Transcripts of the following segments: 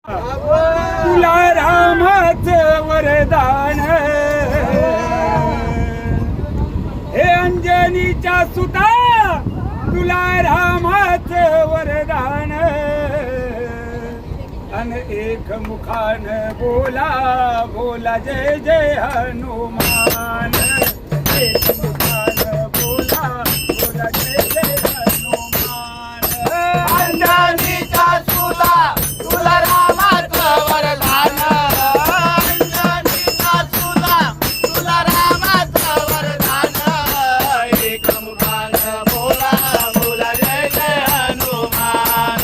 तुला रामाचं वरदान, हे अंजनीच्या सुता तुला रामाचं वरदान, अन एक मुखान बोला बोला जय जय हनुमान, एक मुखान बोला बोला जय जय हनुमान. अंजनीच्या सुता तुला रामाचं वरदान, अंजनीच्या सुता तुला रामाचं वरदान, एक मुखान बोला बोला जय जय हनुमान,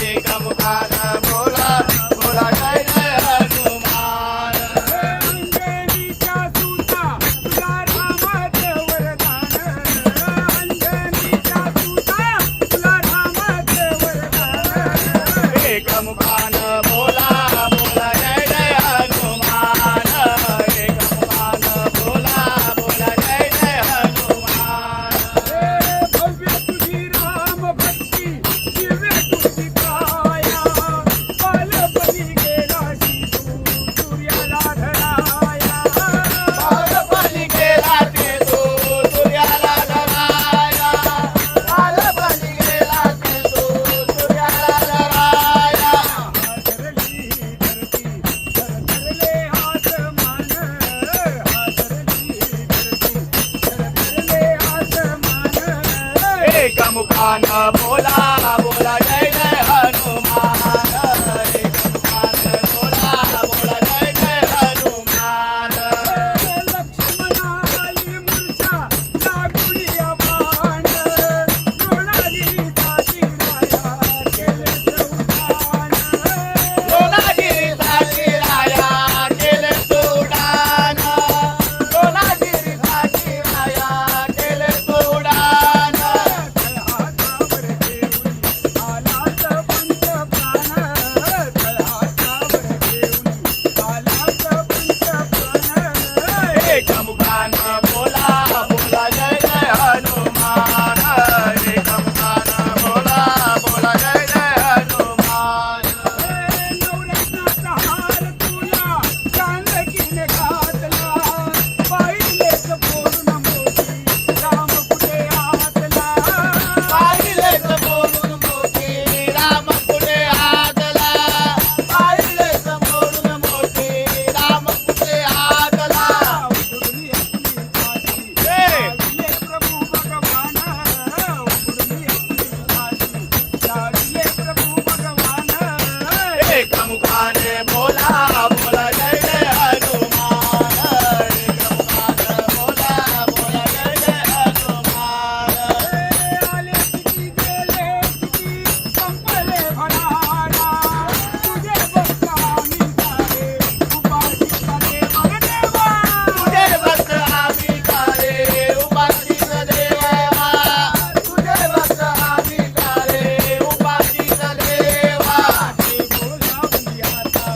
एक मुखान बोला बोला जय जय हनुमान. अंजनीच्या सुता तुला रामाचं वरदान, अंजनीच्या सुता तुला रामाचं वरदान, एक मुखान बोला बोला जय जय हनुमान, एक मुखान बोला बोला जय जय हनुमान. भव्य तुझी राम भक्ती दिव्य तुझी काया, बालपणी गेलाशी तू सूर्याला धराया, बालपणी गेला ते तू सूर्याला धराया, बालपणी गेला ते तू सूर्याला धराया. हादरली धरती थरथरले आसमान, हादरली धरती थरथरले आसमान, एक मुखान बोला बोला जय जय हनुमान, एक मुखान बोला बोला जय जय हनुमान. लक्ष्मणाली मूर्छा लागुडी बाण, द्रोणाली साची राया केले चौहान, लोणागिरीसाठी राया केले सोडान, लोणागिरीसाठी राया केले सोडान. हातावर घेऊन आलाच पंचप्राण, हातावर घेऊन आलाच पंचप्राण, एक मुखान बोला बोला जय जय हनुमान, एक मुखान बोला बोला जय जय हनुमान. नवरत्नाचा हार तुला चांदकीने घातला, पाहिलेच बोलून मोठी राम कुठे आतला, पाहिलेच बोलून मोठी राम कुठे आदला, पाहिलेच बोलून मोठी राम कुठे आदला. उघडली आपली छाती लावले प्रभू भगवान, उघडली आपली छाती लावले प्रभू भगवान, एक मुखाने बोला बोला जय जय हनुमान, एक मुखाने बोला बोला जय जय हनुमान. आले किती गेले किती संपले भरारा, तुझे भक्त आम्ही सारे उपाशी सारे देवा, तुझे भक्त आम्ही सारे उपाशीच देवा, तुझे भक्त आम्ही सारे उपाशीच देवा. बोलावली आता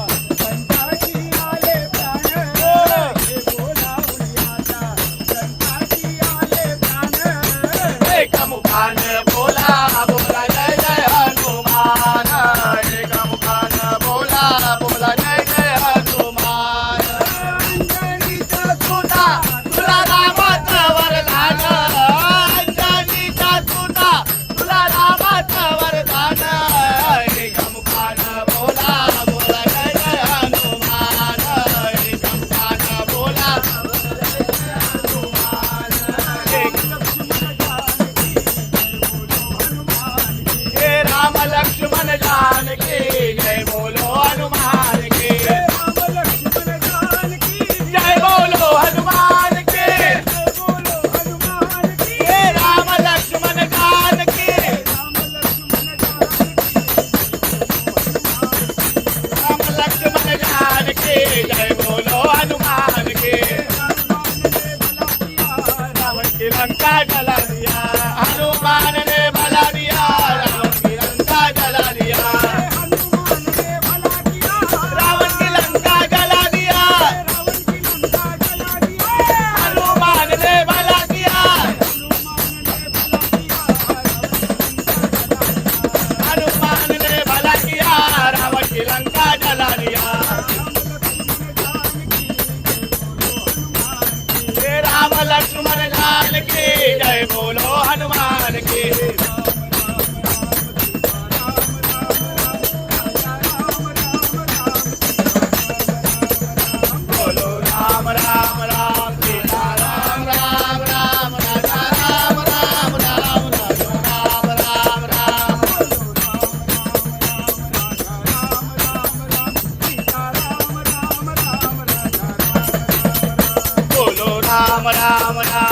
राम राम